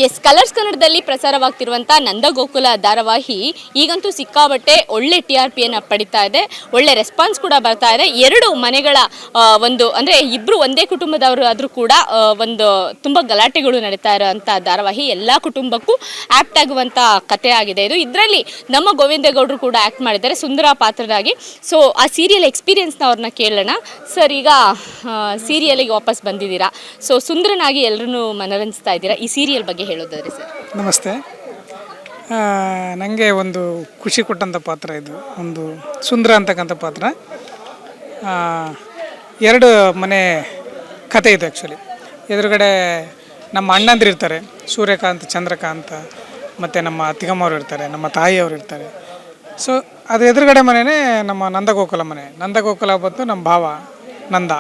S colours ಕನ್ನಡದಲ್ಲಿ ಪ್ರಸಾರವಾಗ್ತಿರುವಂಥ ನಂದಗೋಕುಲ ಧಾರಾವಾಹಿ ಈಗಂತೂ ಸಿಕ್ಕಾಬಟ್ಟೆ ಒಳ್ಳೆ TRPಯನ್ನು ಪಡಿತಾ ಇದೆ, ಒಳ್ಳೆ ರೆಸ್ಪಾನ್ಸ್ ಕೂಡ ಬರ್ತಾ ಇದೆ. ಎರಡು ಮನೆಗಳ ಒಂದು ಅಂದರೆ ಇಬ್ಬರು ಒಂದೇ ಕುಟುಂಬದವರು ಆದರೂ ಕೂಡ ಒಂದು ತುಂಬ ಗಲಾಟೆಗಳು ನಡೀತಾ ಇರೋವಂಥ ಧಾರಾವಾಹಿ ಎಲ್ಲ ಕುಟುಂಬಕ್ಕೂ ಆ್ಯಕ್ಟ್ ಆಗುವಂಥ ಕಥೆ ಆಗಿದೆ ಇದು. ಇದರಲ್ಲಿ ನಮ್ಮ ಗೋವಿಂದೇಗೌಡರು ಕೂಡ ಆ್ಯಕ್ಟ್ ಮಾಡಿದ್ದಾರೆ ಸುಂದರ ಪಾತ್ರರಾಗಿ. ಸೊ ಆ ಸೀರಿಯಲ್ ಎಕ್ಸ್ಪೀರಿಯನ್ಸ್ನ ಅವ್ರನ್ನ ಕೇಳೋಣ. ಸರ್, ಈಗ ಸೀರಿಯಲಿಗೆ ವಾಪಸ್ ಬಂದಿದ್ದೀರಾ, ಸೊ ಸುಂದರನಾಗಿ ಎಲ್ಲರೂ ಮನರಂಜಿಸ್ತಾ ಇದ್ದೀರಾ. ಈ ಸೀರಿಯಲ್ ಬಗ್ಗೆ ಹೇಳೋದಾದ್ರೆ ಸರ್. ನಮಸ್ತೆ. ನನಗೆ ಒಂದು ಖುಷಿ ಕೊಟ್ಟಂಥ ಪಾತ್ರ ಇದು, ಒಂದು ಸುಂದರ ಅಂತಕ್ಕಂಥ ಪಾತ್ರ. ಎರಡು ಮನೆ ಕತೆ ಇದು ಆ್ಯಕ್ಚುಲಿ. ಎದುರುಗಡೆ ನಮ್ಮ ಅಣ್ಣಂದಿರು ಇರ್ತಾರೆ, ಸೂರ್ಯಕಾಂತ್, ಚಂದ್ರಕಾಂತ, ಮತ್ತು ನಮ್ಮ ಅತ್ತಿಗಮ್ಮವ್ರು ಇರ್ತಾರೆ, ನಮ್ಮ ತಾಯಿಯವರು ಇರ್ತಾರೆ. ಸೊ ಅದು ಎದುರುಗಡೆ ಮನೆಯೇ ನಮ್ಮ ನಂದಗೋಕುಲ ಮನೆ. ನಂದಗೋಕುಲ ಬಂತು ನಮ್ಮ ಭಾವ ನಂದ.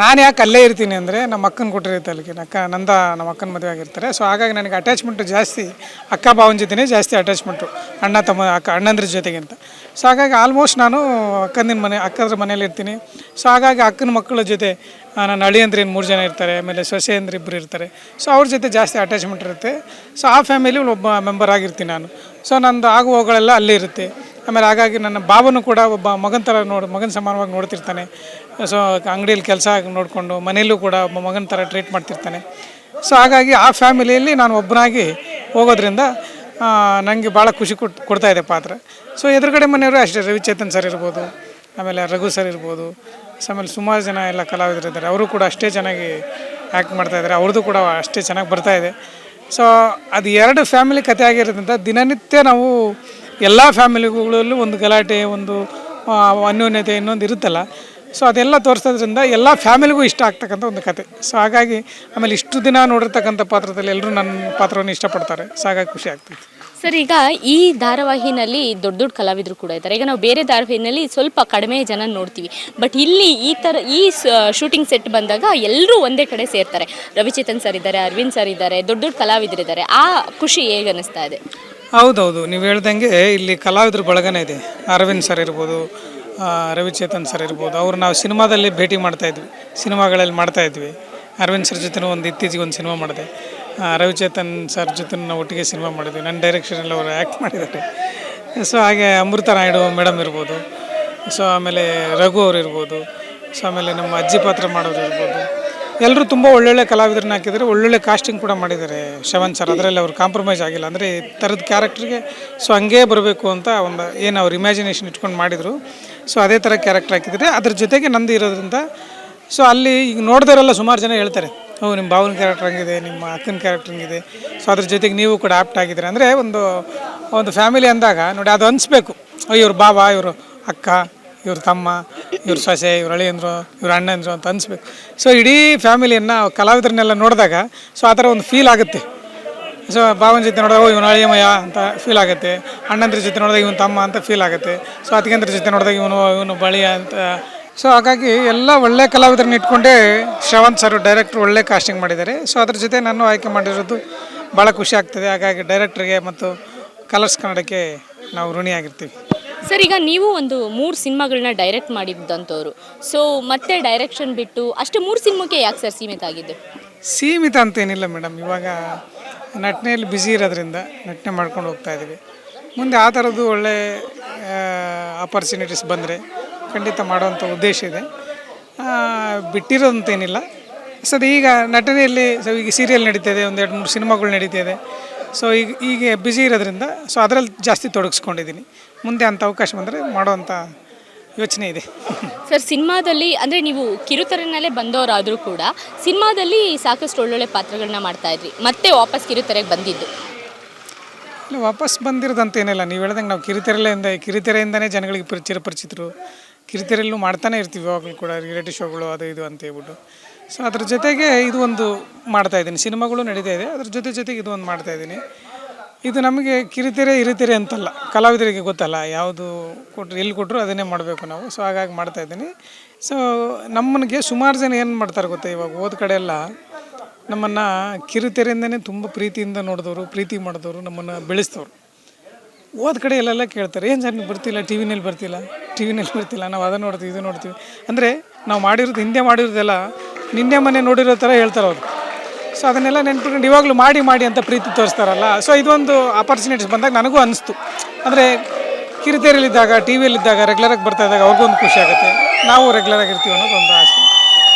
ನಾನು ಯಾಕೆ ಅಲ್ಲೇ ಇರ್ತೀನಿ ಅಂದರೆ ನಮ್ಮ ಅಕ್ಕನ ಕೊಟ್ಟಿರುತ್ತೆ ಅಲ್ಲಿಗೆ, ನಂದ ನಮ್ಮ ಅಕ್ಕನ ಮದುವೆ ಆಗಿರ್ತಾರೆ. ಸೊ ಹಾಗಾಗಿ ನನಗೆ ಅಟ್ಯಾಚ್ಮೆಂಟು ಜಾಸ್ತಿ ಅಕ್ಕ ಭಾವನ ಜೊತೆನೇ ಜಾಸ್ತಿ ಅಟ್ಯಾಚ್ಮೆಂಟು, ಅಣ್ಣಂದ್ರ ಜೊತೆಗಿಂತ. ಸೊ ಹಾಗಾಗಿ ಆಲ್ಮೋಸ್ಟ್ ನಾನು ಅಕ್ಕದ್ರ ಮನೇಲಿ ಇರ್ತೀನಿ. ಸೊ ಹಾಗಾಗಿ ಅಕ್ಕನ ಮಕ್ಕಳ ಜೊತೆ ನನ್ನ ಅಳಿಯಂದ್ರೇನು 3 ಜನ ಇರ್ತಾರೆ, ಆಮೇಲೆ ಸೊಸೆಯಂದ್ರೆ 2 ಇರ್ತಾರೆ. ಸೊ ಅವ್ರ ಜೊತೆ ಜಾಸ್ತಿ ಅಟ್ಯಾಚ್ಮೆಂಟ್ ಇರುತ್ತೆ. ಸೊ ಆ ಫ್ಯಾಮಿಲಿ ಒಬ್ಬ ಮೆಂಬರ್ ಆಗಿರ್ತೀನಿ ನಾನು. ಸೊ ನಂದು ಆಗು ಹೋಗಳೆಲ್ಲ ಅಲ್ಲೇ ಇರುತ್ತೆ. ಆಮೇಲೆ ಹಾಗಾಗಿ ನನ್ನ ಭಾವನು ಕೂಡ ಒಬ್ಬ ಮಗನ ಥರ ಮಗನ ಸಮಾನವಾಗಿ ನೋಡ್ತಿರ್ತಾನೆ. ಸೊ ಅಂಗಡಿಯಲ್ಲಿ ಕೆಲಸ ನೋಡಿಕೊಂಡು ಮನೆಯಲ್ಲೂ ಕೂಡ ಒಬ್ಬ ಮಗನ ಥರ ಟ್ರೀಟ್ ಮಾಡ್ತಿರ್ತಾನೆ. ಸೊ ಹಾಗಾಗಿ ಆ ಫ್ಯಾಮಿಲಿಯಲ್ಲಿ ನಾನು ಒಬ್ಬನಾಗಿ ಹೋಗೋದ್ರಿಂದ ನನಗೆ ಭಾಳ ಖುಷಿ ಕೊಡ್ತಾಯಿದೆ ಪಾತ್ರ. ಸೊ ಎದುರುಗಡೆ ಮನೆಯವರು ಅಷ್ಟೇ, ರವಿಚೇತನ್ ಸರ್ ಇರ್ಬೋದು, ಆಮೇಲೆ ರಘು ಸರ್ ಇರ್ಬೋದು. ಸೊ ಆಮೇಲೆ ಸುಮಾರು ಜನ ಎಲ್ಲ ಕಲಾವಿದರು ಇದ್ದಾರೆ, ಅವರು ಕೂಡ ಅಷ್ಟೇ ಚೆನ್ನಾಗಿ ಆ್ಯಕ್ಟ್ ಮಾಡ್ತಾಯಿದ್ದಾರೆ, ಅವ್ರದ್ದು ಕೂಡ ಅಷ್ಟೇ ಚೆನ್ನಾಗಿ ಬರ್ತಾಯಿದೆ. ಸೊ ಅದು ಎರಡು ಫ್ಯಾಮಿಲಿ ಕಥೆ ಆಗಿರೋದ್ರಿಂದ ದಿನನಿತ್ಯ ನಾವು ಎಲ್ಲ ಫ್ಯಾಮಿಲಿಗಳಲ್ಲೂ ಒಂದು ಗಲಾಟೆ, ಒಂದು ಅನ್ಯೋನ್ಯತೆ ಇನ್ನೊಂದು ಇರುತ್ತಲ್ಲ. ಸೊ ಅದೆಲ್ಲ ತೋರಿಸೋದ್ರಿಂದ ಎಲ್ಲ ಫ್ಯಾಮಿಲಿಗೂ ಇಷ್ಟ ಆಗ್ತಕ್ಕಂಥ ಒಂದು ಕತೆ. ಸೊ ಹಾಗಾಗಿ ಆಮೇಲೆ ಇಷ್ಟು ದಿನ ನೋಡಿರ್ತಕ್ಕಂಥ ಪಾತ್ರದಲ್ಲಿ ಎಲ್ಲರೂ ನನ್ನ ಪಾತ್ರವನ್ನು ಇಷ್ಟಪಡ್ತಾರೆ. ಸೊ ಹಾಗಾಗಿ ಖುಷಿ ಆಗ್ತೈತೆ. ಸರ್, ಈಗ ಈ ಧಾರಾವಾಹಿನಲ್ಲಿ ದೊಡ್ಡ ದೊಡ್ಡ ಕಲಾವಿದರು ಕೂಡ ಇದ್ದಾರೆ. ಈಗ ನಾವು ಬೇರೆ ಧಾರಾವಾಹಿನಲ್ಲಿ ಸ್ವಲ್ಪ ಕಡಿಮೆ ಜನ ನೋಡ್ತೀವಿ, ಬಟ್ ಇಲ್ಲಿ ಈ ಶೂಟಿಂಗ್ ಸೆಟ್ ಬಂದಾಗ ಎಲ್ಲರೂ ಒಂದೇ ಕಡೆ ಸೇರ್ತಾರೆ. ರವಿಚೇತನ್ ಸರ್ ಇದ್ದಾರೆ, ಅರವಿಂದ್ ಸರ್ ಇದ್ದಾರೆ, ದೊಡ್ಡ ದೊಡ್ಡ ಕಲಾವಿದರಿದ್ದಾರೆ. ಆ ಖುಷಿ ಹೇಗೆ ಅನ್ನಿಸ್ತಾ ಇದೆ? ಹೌದೌದು, ನೀವು ಹೇಳ್ದಂಗೆ ಇಲ್ಲಿ ಕಲಾವಿದ್ರ ಬಳಗನೇ ಇದೆ. ಅರವಿಂದ್ ಸರ್ ಇರ್ಬೋದು, ರವಿಚೇತನ್ ಸರ್ ಇರ್ಬೋದು. ಅವ್ರು ನಾವು ಸಿನಿಮಾದಲ್ಲಿ ಭೇಟಿ ಮಾಡ್ತಾಯಿದ್ವಿ, ಸಿನಿಮಾಗಳಲ್ಲಿ ಮಾಡ್ತಾಯಿದ್ವಿ. ಅರವಿಂದ್ ಸರ್ ಜೊತೆ ಇತ್ತೀಚೆಗೆ ಒಂದು ಸಿನಿಮಾ ಮಾಡಿದೆ. ರವಿಚೇತನ್ ಸರ್ ಜೊತೆ ನಾವು ಒಟ್ಟಿಗೆ ಸಿನಿಮಾ ಮಾಡಿದ್ವಿ. ನನ್ನ ಡೈರೆಕ್ಷನಲ್ಲಿ ಅವರು ಆ್ಯಕ್ಟ್ ಮಾಡಿದ್ದಾರೆ. ಸೊ ಹಾಗೆ ಅಮೃತ ನಾಯ್ಡು ಮೇಡಮ್ ಇರ್ಬೋದು. ಸೊ ಆಮೇಲೆ ರಘು ಅವ್ರು ಇರ್ಬೋದು. ಸೊ ಆಮೇಲೆ ನಮ್ಮ ಅಜ್ಜಿ ಪಾತ್ರ ಮಾಡೋರು ಇರ್ಬೋದು. ಎಲ್ಲರೂ ತುಂಬ ಒಳ್ಳೊಳ್ಳೆ ಕಲಾವಿದರನ್ನ ಹಾಕಿದ್ದಾರೆ, ಒಳ್ಳೊಳ್ಳೆ ಕಾಸ್ಟಿಂಗ್ ಕೂಡ ಮಾಡಿದ್ದಾರೆ. ಶ್ರವಣ್ ಸರ್ ಅದರಲ್ಲಿ ಅವ್ರು ಕಾಂಪ್ರಮೈಸ್ ಆಗಿಲ್ಲ, ಅಂದರೆ ಈ ಥರದ ಕ್ಯಾರೆಕ್ಟ್ರಿಗೆ ಸೊ ಹಂಗೇ ಬರಬೇಕು ಅಂತ ಒಂದು ಏನು ಅವ್ರು ಇಮ್ಯಾಜಿನೇಷನ್ ಇಟ್ಕೊಂಡು ಮಾಡಿದರು. ಸೊ ಅದೇ ಥರ ಕ್ಯಾರೆಕ್ಟರ್ ಹಾಕಿದ್ದಾರೆ. ಅದ್ರ ಜೊತೆಗೆ ನಂದು ಇರೋದ್ರಿಂದ ಸೊ ಅಲ್ಲಿ ಈಗ ನೋಡಿದವರೆಲ್ಲ ಸುಮಾರು ಜನ ಹೇಳ್ತಾರೆ, ನಿಮ್ಮ ಭಾವನ ಕ್ಯಾರೆಕ್ಟರ್ ಹಂಗಿದೆ, ನಿಮ್ಮ ಅಕ್ಕನ ಕ್ಯಾರೆಕ್ಟರ್ ಹಂಗಿದೆ. ಸೊ ಅದ್ರ ಜೊತೆಗೆ ನೀವು ಕೂಡ ಆ್ಯಪ್ಟ್ ಆಗಿದ್ದೀರಿ. ಅಂದರೆ ಒಂದು ಫ್ಯಾಮಿಲಿ ಅಂದಾಗ ನೋಡಿ ಅದು ಅನಿಸ್ಬೇಕು, ಇವ್ರ ಭಾವ, ಇವರು ಅಕ್ಕ, ಇವ್ರ ತಮ್ಮ, ಇವ್ರ ಸೊಸೆ, ಇವ್ರ ಅಳಿಯಂದ್ರು, ಇವ್ರ ಅಣ್ಣಂದ್ರು ಅಂತ ಅನಿಸ್ಬೇಕು. ಸೊ ಇಡೀ ಫ್ಯಾಮಿಲಿಯನ್ನು ಕಲಾವಿದರನ್ನೆಲ್ಲ ನೋಡಿದಾಗ ಸೊ ಆ ಥರ ಒಂದು ಫೀಲ್ ಆಗುತ್ತೆ. ಸೊ ಭಾವನ ಜೊತೆ ನೋಡಿದಾಗ ಇವನು ಅಳಿಯಮಯ್ಯ ಅಂತ ಫೀಲ್ ಆಗುತ್ತೆ, ಅಣ್ಣಂದ್ರ ಜೊತೆ ನೋಡಿದಾಗ ಇವನು ತಮ್ಮ ಅಂತ ಫೀಲ್ ಆಗುತ್ತೆ. ಸೊ ಅತ್ತಿಗೆಂದ್ರ ಜೊತೆ ನೋಡಿದಾಗ ಇವನು ಬಳಿಯ ಅಂತ. ಸೊ ಹಾಗಾಗಿ ಎಲ್ಲ ಒಳ್ಳೆ ಕಲಾವಿದರನ್ನ ಇಟ್ಕೊಂಡೇ ಶ್ರವಣ್ ಸರ್ ಡೈರೆಕ್ಟ್ರು ಒಳ್ಳೆ ಕಾಸ್ಟಿಂಗ್ ಮಾಡಿದ್ದಾರೆ. ಸೊ ಅದ್ರ ಜೊತೆ ನಾನು ಆಯ್ಕೆ ಮಾಡಿರೋದು ಭಾಳ ಖುಷಿ ಆಗ್ತದೆ. ಹಾಗಾಗಿ ಡೈರೆಕ್ಟ್ರಿಗೆ ಮತ್ತು ಕಲರ್ಸ್ ಕನ್ನಡಕ್ಕೆ ನಾವು ಋಣಿಯಾಗಿರ್ತೀವಿ. ಸರ್, ಈಗ ನೀವು ಒಂದು 3 ಸಿನಿಮಾಗಳನ್ನ ಡೈರೆಕ್ಟ್ ಮಾಡಿದ್ದಂಥವ್ರು. ಸೊ ಮತ್ತೆ ಡೈರೆಕ್ಷನ್ ಬಿಟ್ಟು ಅಷ್ಟೇ 3 ಸಿನಿಮಾಕ್ಕೆ ಯಾಕೆ ಸರ್ ಸೀಮಿತ ಆಗಿದ್ದು? ಸೀಮಿತ ಅಂತೇನಿಲ್ಲ ಮೇಡಮ್, ಇವಾಗ ನಟನೆಯಲ್ಲಿ ಬ್ಯುಸಿ ಇರೋದ್ರಿಂದ ನಟನೆ ಮಾಡ್ಕೊಂಡು ಹೋಗ್ತಾ ಇದ್ದೀವಿ. ಮುಂದೆ ಆ ಥರದ್ದು ಒಳ್ಳೆ ಆಪರ್ಚುನಿಟೀಸ್ ಬಂದರೆ ಖಂಡಿತ ಮಾಡುವಂಥ ಉದ್ದೇಶ ಇದೆ. ಬಿಟ್ಟಿರೋದಂತೇನಿಲ್ಲ. ಸೊ ಈಗ ನಟನೆಯಲ್ಲಿ ಸೊ ಈಗ ಸೀರಿಯಲ್ ನಡೀತಿದೆ, 1-2-3 ಸಿನಿಮಾಗಳು ನಡೀತಿದೆ. ಸೊ ಈಗ ಬ್ಯುಸಿ ಇರೋದ್ರಿಂದ ಸೊ ಅದರಲ್ಲಿ ಜಾಸ್ತಿ ತೊಡಗಿಸ್ಕೊಂಡಿದ್ದೀನಿ. ಮುಂದೆ ಅಂಥ ಅವಕಾಶ ಬಂದರೆ ಮಾಡುವಂಥ ಯೋಚನೆ ಇದೆ. ಸರ್, ಸಿನಿಮಾದಲ್ಲಿ ಅಂದರೆ ನೀವು ಕಿರುತೆರೆನಲ್ಲೇ ಬಂದವರಾದರೂ ಕೂಡ ಸಿನಿಮಾದಲ್ಲಿ ಸಾಕಷ್ಟು ಒಳ್ಳೊಳ್ಳೆ ಪಾತ್ರಗಳನ್ನ ಮಾಡ್ತಾಯಿದ್ರಿ, ಮತ್ತೆ ವಾಪಸ್ ಕಿರುತೆರೆಗೆ ಬಂದಿದ್ದು? ಇಲ್ಲ, ವಾಪಸ್ ಬಂದಿರೋದಂತೇನಿಲ್ಲ. ನೀವು ಹೇಳ್ದಂಗೆ ನಾವು ಕಿರುತೆರೆಯಿಂದನೇ ಜನಗಳಿಗೆ ಚಿರಪರಿಚಿತರು. ಕಿರುತೆರೆಯಲ್ಲೂ ಮಾಡ್ತಾನೆ ಇರ್ತೀವಿ ಯಾವಾಗಲೂ ಕೂಡ, ರಿಯಾಲಿಟಿ ಶೋಗಳು ಅದು ಇದು ಅಂತ ಹೇಳ್ಬಿಟ್ಟು. ಸೊ ಅದ್ರ ಜೊತೆಗೆ ಇದು ಒಂದು ಮಾಡ್ತಾಯಿದ್ದೀನಿ, ಸಿನಿಮಾಗಳು ನಡೀತಾ ಇದೆ, ಅದ್ರ ಜೊತೆಗೆ ಇದು ಒಂದು ಮಾಡ್ತಾಯಿದ್ದೀನಿ. ಇದು ನಮಗೆ ಕಿರುತೆರೆ ಹಿರಿತೆರೆ ಅಂತಲ್ಲ, ಕಲಾವಿದರಿಗೆ ಗೊತ್ತಲ್ಲ ಯಾವುದು ಎಲ್ಲಿ ಕೊಟ್ಟರು ಅದನ್ನೇ ಮಾಡಬೇಕು ನಾವು. ಸೊ ಹಾಗಾಗಿ ಮಾಡ್ತಾಯಿದ್ದೀನಿ. ಸೊ ನಮ್ಮನಿಗೆ ಸುಮಾರು ಜನ ಏನು ಮಾಡ್ತಾರೆ ಗೊತ್ತಾ, ಇವಾಗ ಹೋದ ಕಡೆ ಎಲ್ಲ ನಮ್ಮನ್ನು ಕಿರುತೆರೆಯಿಂದನೇ ತುಂಬ ಪ್ರೀತಿಯಿಂದ ನೋಡಿದವರು, ಪ್ರೀತಿ ಮಾಡಿದವರು, ನಮ್ಮನ್ನು ಬೆಳೆಸ್ತವ್ರು. ಹೋದ ಕಡೆ ಎಲ್ಲೆಲ್ಲ ಕೇಳ್ತಾರೆ, ಏನು ಸರ್ ನೀವು ಬರ್ತಿಲ್ಲ, ಟಿ ವಿನಲ್ಲಿ ಬರ್ತಿಲ್ಲ, ನಾವು ಅದನ್ನು ನೋಡ್ತೀವಿ, ಇದು ನೋಡ್ತೀವಿ. ಅಂದರೆ ನಾವು ಹಿಂದೆ ಮಾಡಿರೋದೆಲ್ಲ ನಿನ್ನೆ ಮೊನ್ನೆ ನೋಡಿರೋ ಥರ ಹೇಳ್ತಾರೆ ಅವರು. ಸೊ ಅದನ್ನೆಲ್ಲ ನೆನ್ಪಿಟ್ಕೊಂಡು ಇವಾಗಲೂ ಮಾಡಿ ಅಂತ ಪ್ರೀತಿ ತೋರಿಸ್ತಾರಲ್ಲ. ಸೊ ಇದೊಂದು ಆಪರ್ಚುನಿಟೀಸ್ ಬಂದಾಗ ನನಗೂ ಅನಿಸ್ತು. ಅಂದರೆ ಕಿರುತೆರೆಯಲ್ಲಿದ್ದಾಗ, ಟಿ ವಿಯಲ್ಲಿದ್ದಾಗ, ರೆಗ್ಯುಲರಾಗಿ ಬರ್ತಾ ಇದ್ದಾಗ ಅವ್ರಿಗೊಂದು ಖುಷಿ ಆಗುತ್ತೆ, ನಾವು ರೆಗ್ಯುಲರಾಗಿ ಇರ್ತೀವಿ ಅನ್ನೋದೊಂದು ಆಸೆ.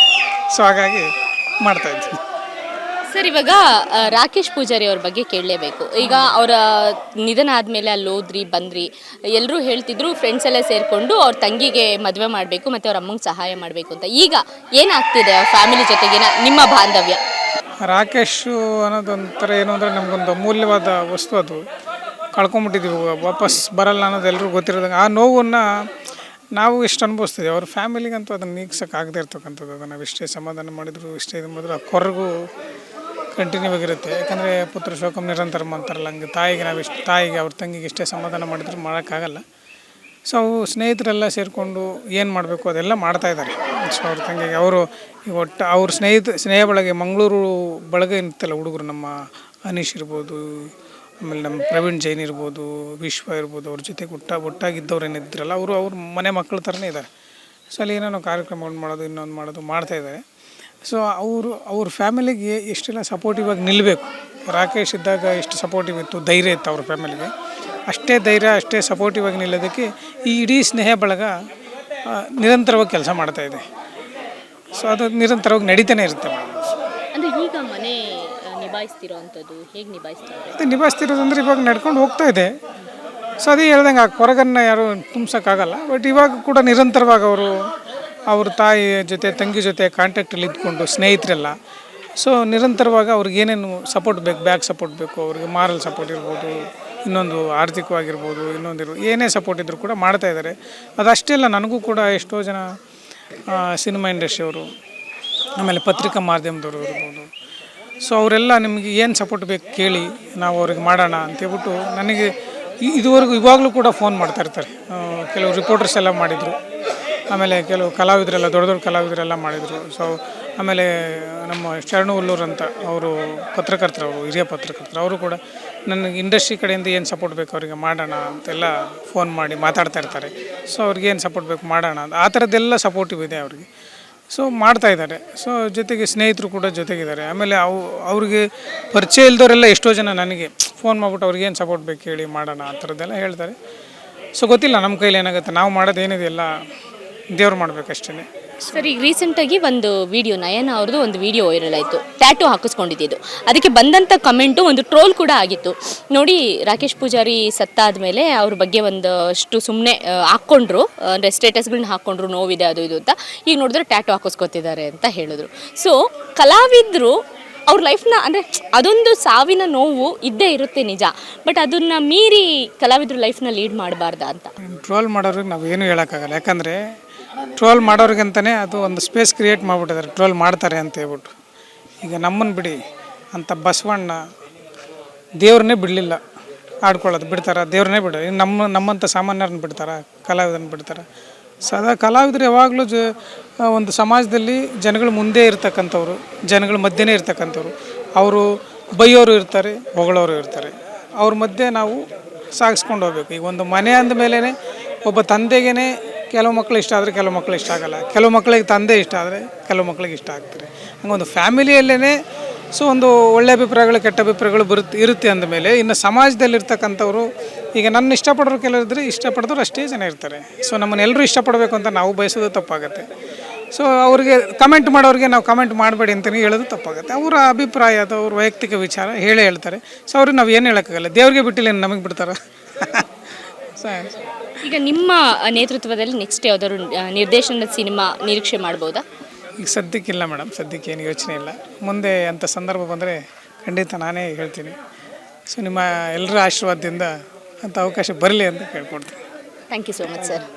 ಸೊ ಹಾಗಾಗಿ ಮಾಡ್ತಾಯಿದ್ವಿ. ಸರ್, ಇವಾಗ ರಾಕೇಶ್ ಪೂಜಾರಿ ಅವ್ರ ಬಗ್ಗೆ ಕೇಳಲೇಬೇಕು. ಈಗ ಅವರ ನಿಧನ ಆದಮೇಲೆ ಅಲ್ಲಿ ಹೋದ್ರಿ ಬಂದ್ರಿ, ಎಲ್ಲರೂ ಹೇಳ್ತಿದ್ರು ಫ್ರೆಂಡ್ಸ್ ಎಲ್ಲ ಸೇರಿಕೊಂಡು ಅವ್ರ ತಂಗಿಗೆ ಮದುವೆ ಮಾಡಬೇಕು ಮತ್ತು ಅವ್ರ ಅಮ್ಮಂಗೆ ಸಹಾಯ ಮಾಡಬೇಕು ಅಂತ. ಈಗ ಏನಾಗ್ತಿದೆ ಅವ್ರ ಫ್ಯಾಮಿಲಿ ಜೊತೆಗಿನ ನಿಮ್ಮ ಬಾಂಧವ್ಯ? ರಾಕೇಶು ಅನ್ನೋದೊಂಥರ ಏನು ಅಂದರೆ ನಮಗೊಂದು ಅಮೂಲ್ಯವಾದ ವಸ್ತು, ಅದು ಕಳ್ಕೊಂಬಿಟ್ಟಿದ್ದೀವಿ, ವಾಪಸ್ ಬರಲ್ಲ ಅನ್ನೋದು ಎಲ್ರಿಗೂ ಗೊತ್ತಿರೋದಂಗೆ. ಆ ನೋವನ್ನು ನಾವು ಎಷ್ಟು ಅನುಭವಿಸ್ತೀವಿ, ಅವ್ರ ಫ್ಯಾಮಿಲಿಗಂತೂ ಅದನ್ನು ನೀಗ್ಸೋಕ್ಕಾಗದೇ ಇರ್ತಕ್ಕಂಥದ್ದು. ಅದನ್ನು ನಾವು ಎಷ್ಟೇ ಸಮಾಧಾನ ಮಾಡಿದ್ರು, ಎಷ್ಟೇ ಇದು ಮಾಡಿದ್ರು ಆ ಕೊರಗು ಕಂಟಿನ್ಯೂ ಆಗಿರುತ್ತೆ. ಯಾಕಂದರೆ ಪುತ್ರ ಶೋಕಂ ನಿರಂತರಂ ಅಂತಾರಲ್ಲ, ಹಂಗೆ ತಾಯಿಗೆ ಅವ್ರ ತಂಗಿಗೆ ಎಷ್ಟೇ ಸಮಾಧಾನ ಮಾಡಿದ್ರು ಮಾಡೋಕ್ಕಾಗಲ್ಲ. ಸೊ ಅವು ಸ್ನೇಹಿತರೆಲ್ಲ ಸೇರಿಕೊಂಡು ಏನು ಮಾಡಬೇಕು ಅದೆಲ್ಲ ಮಾಡ್ತಾಯಿದ್ದಾರೆ. ಸೊ ಅವ್ರ ತಂಗಿಗೆ ಅವರು ಒಟ್ಟು ಅವ್ರ ಸ್ನೇಹ ಬಳಗ, ಮಂಗಳೂರು ಬಳಗ ಇರ್ತಲ್ಲ ಹುಡುಗರು, ನಮ್ಮ ಅನೀಶ್ ಇರ್ಬೋದು, ಆಮೇಲೆ ನಮ್ಮ ಪ್ರವೀಣ್ ಜೈನ್ ಇರ್ಬೋದು, ವಿಶ್ವ ಇರ್ಬೋದು, ಅವ್ರ ಜೊತೆಗೆ ಒಟ್ಟಾಗಿದ್ದವ್ರು ಏನಿದ್ರಲ್ಲ ಅವ್ರ ಮನೆ ಮಕ್ಕಳ ಥರನೇ ಇದ್ದಾರೆ. ಸೊ ಅಲ್ಲಿ ಏನೇನೋ ಕಾರ್ಯಕ್ರಮಗಳು ಮಾಡೋದು, ಇನ್ನೊಂದು ಮಾಡೋದು ಮಾಡ್ತಾಯಿದ್ದಾರೆ. ಸೊ ಅವ್ರ ಫ್ಯಾಮಿಲಿಗೆ ಎಷ್ಟೆಲ್ಲ ಸಪೋರ್ಟಿವ್ ಆಗಿ ನಿಲ್ಲಬೇಕು. ರಾಕೇಶ್ ಇದ್ದಾಗ ಎಷ್ಟು ಸಪೋರ್ಟಿವ್ ಇತ್ತು, ಧೈರ್ಯ ಇತ್ತು ಅವ್ರ ಫ್ಯಾಮಿಲಿಗೆ, ಅಷ್ಟೇ ಧೈರ್ಯ, ಅಷ್ಟೇ ಸಪೋರ್ಟಿವ್ ಆಗಿ ನಿಲ್ಲೋದಕ್ಕೆ ಈ ಇಡೀ ಸ್ನೇಹ ಬಳಗ ನಿರಂತರವಾಗಿ ಕೆಲಸ ಮಾಡ್ತಾಯಿದೆ. ಸೊ ಅದು ನಿರಂತರವಾಗಿ ನಡೀತಾನೆ ಇರುತ್ತೆ ಮೇಡಮ್. ಅಂದರೆ ಈಗ ಮನೆ ನಿಭಾಯಿಸ್ತಿರೋ ಅಂಥದ್ದು ಹೇಗೆ ನಿಭಾಯಿಸ್ತಾರೆ? ಅದು ನಿಭಾಯಿಸ್ತಿರೋದಂದ್ರೆ ಇವಾಗ ನಡ್ಕೊಂಡು ಹೋಗ್ತಾ ಇದೆ. ಸೊ ಅದೇ ಹೇಳ್ದಂಗೆ ಆ ಕೊರಗನ್ನು ಯಾರು ತುಂಬ್ಸೋಕ್ಕಾಗಲ್ಲ. ಬಟ್ ಇವಾಗ ಕೂಡ ನಿರಂತರವಾಗಿ ಅವ್ರ ತಾಯಿ ಜೊತೆ, ತಂಗಿ ಜೊತೆ ಕಾಂಟ್ಯಾಕ್ಟಲ್ಲಿ ಇದ್ಕೊಂಡು ಸ್ನೇಹಿತರೆಲ್ಲ. ಸೊ ನಿರಂತರವಾಗಿ ಅವ್ರಿಗೆ ಏನೇನು ಸಪೋರ್ಟ್ ಬೇಕು, ಬ್ಯಾಕ್ ಸಪೋರ್ಟ್ ಬೇಕು, ಅವ್ರಿಗೆ ಮಾರಲ್ ಸಪೋರ್ಟ್ ಇರ್ಬೋದು, ಇನ್ನೊಂದು ಆರ್ಥಿಕವಾಗಿರ್ಬೋದು, ಏನೇ ಸಪೋರ್ಟ್ ಇದ್ದರೂ ಕೂಡ ಮಾಡ್ತಾಯಿದ್ದಾರೆ. ಅದಷ್ಟೇ ಅಲ್ಲ, ನನಗೂ ಕೂಡ ಎಷ್ಟೋ ಜನ ಸಿನಿಮಾ ಇಂಡಸ್ಟ್ರಿಯವರು, ಆಮೇಲೆ ಪತ್ರಿಕಾ ಮಾಧ್ಯಮದವರು ಇರ್ಬೋದು. ಸೊ ಅವರೆಲ್ಲ ನಿಮಗೆ ಏನು ಸಪೋರ್ಟ್ ಬೇಕು ಕೇಳಿ, ನಾವು ಅವ್ರಿಗೆ ಮಾಡೋಣ ಅಂತೇಳ್ಬಿಟ್ಟು ನನಗೆ ಇವಾಗಲೂ ಕೂಡ ಫೋನ್ ಮಾಡ್ತಾಯಿರ್ತಾರೆ. ಕೆಲವು ರಿಪೋರ್ಟರ್ಸ್ ಎಲ್ಲ ಮಾಡಿದರು, ಆಮೇಲೆ ಕೆಲವು ಕಲಾವಿದರೆಲ್ಲ, ದೊಡ್ಡ ಕಲಾವಿದರೆಲ್ಲ ಮಾಡಿದರು. ಸೊ ಆಮೇಲೆ ನಮ್ಮ ಶರಣು ಹುಲ್ಲೂರು ಅಂತ ಅವರು ಪತ್ರಕರ್ತರು, ಅವರು ಹಿರಿಯ ಪತ್ರಕರ್ತರು, ಅವರು ಕೂಡ ನನಗೆ ಇಂಡಸ್ಟ್ರಿ ಕಡೆಯಿಂದ ಏನು ಸಪೋರ್ಟ್ ಬೇಕು ಅವರಿಗೆ ಮಾಡೋಣ ಅಂತೆಲ್ಲ ಫೋನ್ ಮಾಡಿ ಮಾತಾಡ್ತಾ ಇರ್ತಾರೆ. ಸೊ ಅವ್ರಿಗೆ ಏನು ಸಪೋರ್ಟ್ ಬೇಕು ಮಾಡೋಣ ಅಂತ, ಆ ಥರದ್ದೆಲ್ಲ ಸಪೋರ್ಟಿವ್ ಇದೆ ಅವ್ರಿಗೆ. ಸೊ ಮಾಡ್ತಾಯಿದ್ದಾರೆ. ಸೊ ಜೊತೆಗೆ ಸ್ನೇಹಿತರು ಕೂಡ ಜೊತೆಗಿದ್ದಾರೆ. ಆಮೇಲೆ ಅವ್ರಿಗೆ ಪರಿಚಯ ಇಲ್ದವರೆಲ್ಲ ಎಷ್ಟೋ ಜನ ನನಗೆ ಫೋನ್ ಮಾಡ್ಬಿಟ್ಟು ಅವ್ರಿಗೆ ಏನು ಸಪೋರ್ಟ್ ಬೇಕು ಹೇಳಿ ಮಾಡೋಣ ಆ ಥರದ್ದೆಲ್ಲ ಹೇಳ್ತಾರೆ. ಸೊ ಗೊತ್ತಿಲ್ಲ ನಮ್ಮ ಕೈಲಿ ಏನಾಗುತ್ತೆ, ನಾವು ಮಾಡೋದು ಏನಿದೆ ಎಲ್ಲ ದೇವ್ರು ಮಾಡಬೇಕಷ್ಟೇ. ಸರ್, ಈಗ ರೀಸೆಂಟಾಗಿ ಒಂದು ವಿಡಿಯೋ, ನಯನ ಅವ್ರದ್ದು ಒಂದು ವಿಡಿಯೋ ವೈರಲ್ ಆಯಿತು, ಟ್ಯಾಟೂ ಹಾಕಿಸ್ಕೊಂಡಿದ್ದು. ಅದಕ್ಕೆ ಬಂದಂಥ ಕಮೆಂಟು ಒಂದು ಟ್ರೋಲ್ ಕೂಡ ಆಗಿತ್ತು. ನೋಡಿ, ರಾಕೇಶ್ ಪೂಜಾರಿ ಸತ್ತಾದ ಅವ್ರ ಬಗ್ಗೆ ಒಂದಷ್ಟು ಸುಮ್ಮನೆ ಹಾಕ್ಕೊಂಡ್ರು, ಅಂದರೆ ಸ್ಟೇಟಸ್ಗಳನ್ನ ಹಾಕ್ಕೊಂಡ್ರು, ನೋವಿದೆ ಅದು ಇದು ಅಂತ. ಈಗ ನೋಡಿದ್ರೆ ಟ್ಯಾಟೂ ಹಾಕಿಸ್ಕೊತಿದ್ದಾರೆ ಅಂತ ಹೇಳಿದ್ರು. ಸೊ ಕಲಾವಿದರು ಅವ್ರ ಲೈಫ್ನ, ಅಂದರೆ ಅದೊಂದು ಸಾವಿನ ನೋವು ಇದ್ದೇ ಇರುತ್ತೆ ನಿಜ, ಬಟ್ ಅದನ್ನು ಮೀರಿ ಕಲಾವಿದರು ಲೈಫ್ನ ಲೀಡ್ ಮಾಡಬಾರ್ದಾ ಅಂತ. ಟ್ರೋಲ್ ಮಾಡೋರಿಗೆ ನಾವು ಏನೂ ಹೇಳೋಕ್ಕಾಗಲ್ಲ. ಯಾಕಂದರೆ ಟ್ರೋಲ್ ಮಾಡೋರಿಗಂತಲೇ ಅದು ಒಂದು ಸ್ಪೇಸ್ ಕ್ರಿಯೇಟ್ ಮಾಡಿಬಿಟ್ಟಿದ್ದಾರೆ, ಟ್ರೋಲ್ ಮಾಡ್ತಾರೆ ಅಂತ ಹೇಳ್ಬಿಟ್ಟು. ಈಗ ನಮ್ಮನ್ನು ಬಿಡಿ, ಅಂಥ ಬಸವಣ್ಣ ದೇವ್ರನ್ನೇ ಬಿಡಲಿಲ್ಲ, ಆಡ್ಕೊಳ್ಳೋದು ಬಿಡ್ತಾರೆ, ದೇವ್ರನ್ನೇ ಬಿಡ. ನಮ್ಮಂಥ ಸಾಮಾನ್ಯರನ್ನ ಬಿಡ್ತಾರೆ, ಕಲಾವಿದರನ್ನ ಬಿಡ್ತಾರೆ. ಸದಾ ಕಲಾವಿದರು ಯಾವಾಗಲೂ ಒಂದು ಸಮಾಜದಲ್ಲಿ ಜನಗಳ ಮುಂದೆ ಇರ್ತಕ್ಕಂಥವ್ರು, ಜನಗಳ ಮಧ್ಯೆನೇ ಇರ್ತಕ್ಕಂಥವ್ರು. ಅವರು ಬೈಯೋರು ಇರ್ತಾರೆ, ಹೊಗಳೋರು ಇರ್ತಾರೆ. ಅವ್ರ ಮಧ್ಯೆ ನಾವು ಸಾಗಿಸ್ಕೊಂಡು ಹೋಗ್ಬೇಕು. ಈಗ ಒಂದು ಮನೆ ಅಂದಮೇಲೆ ಒಬ್ಬ ತಂದೆಗೇ ಕೆಲವು ಮಕ್ಕಳು ಇಷ್ಟ ಆದರೆ ಕೆಲವು ಮಕ್ಕಳು ಇಷ್ಟ ಆಗೋಲ್ಲ, ಕೆಲವು ಮಕ್ಕಳಿಗೆ ತಂದೆ ಇಷ್ಟ ಆದರೆ ಕೆಲವು ಮಕ್ಕಳಿಗೆ ಇಷ್ಟ ಆಗ್ತಾರೆ. ಹಂಗೊಂದು ಫ್ಯಾಮಿಲಿಯಲ್ಲೇ ಸೊ ಒಂದು ಒಳ್ಳೆ ಅಭಿಪ್ರಾಯಗಳು, ಕೆಟ್ಟ ಅಭಿಪ್ರಾಯಗಳು ಇರುತ್ತೆ ಅಂದಮೇಲೆ ಇನ್ನು ಸಮಾಜದಲ್ಲಿರ್ತಕ್ಕಂಥವ್ರು, ಈಗ ನನ್ನ ಇಷ್ಟಪಡೋರು ಕೆಲವರಿದ್ರೆ, ಇಷ್ಟಪಡಿದವ್ರು ಅಷ್ಟೇ ಜನ ಇರ್ತಾರೆ. ಸೊ ನಮ್ಮನ್ನೆಲ್ಲರೂ ಇಷ್ಟಪಡಬೇಕು ಅಂತ ನಾವು ಬಯಸೋದು ತಪ್ಪಾಗುತ್ತೆ. ಸೊ ಅವ್ರಿಗೆ ಕಮೆಂಟ್ ಮಾಡೋರಿಗೆ ನಾವು ಕಮೆಂಟ್ ಮಾಡಬೇಡಿ ಅಂತಲೇ ಹೇಳೋದು ತಪ್ಪಾಗುತ್ತೆ. ಅವರ ಅಭಿಪ್ರಾಯ, ಅದು ಅವ್ರ ವೈಯಕ್ತಿಕ ವಿಚಾರ ಹೇಳ್ತಾರೆ. ಸೊ ಅವ್ರಿಗೆ ನಾವು ಏನು ಹೇಳೋಕ್ಕಾಗಲ್ಲ, ದೇವ್ರಿಗೆ ಬಿಟ್ಟಿಲ್ಲ ನಮಗೆ ಬಿಡ್ತಾರೆ. ಈಗ ನಿಮ್ಮ ನೇತೃತ್ವದಲ್ಲಿ ನೆಕ್ಸ್ಟ್ ಯಾವುದಾದ್ರು ನಿರ್ದೇಶನದ ಸಿನಿಮಾ ನಿರೀಕ್ಷೆ ಮಾಡ್ಬೋದಾ? ಈಗ ಸದ್ಯಕ್ಕಿಲ್ಲ ಮೇಡಮ್, ಸದ್ಯಕ್ಕೆ ಏನು ಯೋಚನೆ ಇಲ್ಲ. ಮುಂದೆ ಅಂಥ ಸಂದರ್ಭ ಬಂದರೆ ಖಂಡಿತ ನಾನೇ ಹೇಳ್ತೀನಿ. ಸೊ ನಿಮ್ಮ ಎಲ್ಲರ ಆಶೀರ್ವಾದದಿಂದ ಅಂಥ ಅವಕಾಶ ಬರಲಿ ಅಂತ ಕೇಳ್ಕೊಡ್ತೀನಿ. Thank you so much sir.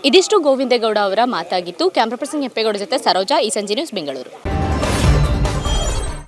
ಇದಿಷ್ಟು ಗೋವಿಂದೇಗೌಡ ಅವರ ಮಾತಾಗಿತ್ತು. ಕ್ಯಾಮ್ರಾ ಪರ್ಸನ್ ಹೆಪ್ಪೇಗೌಡ ಜೊತೆ ಸರೋಜಾ, ಈ ಸಂಜೆ ನ್ಯೂಸ್, ಬೆಂಗಳೂರು.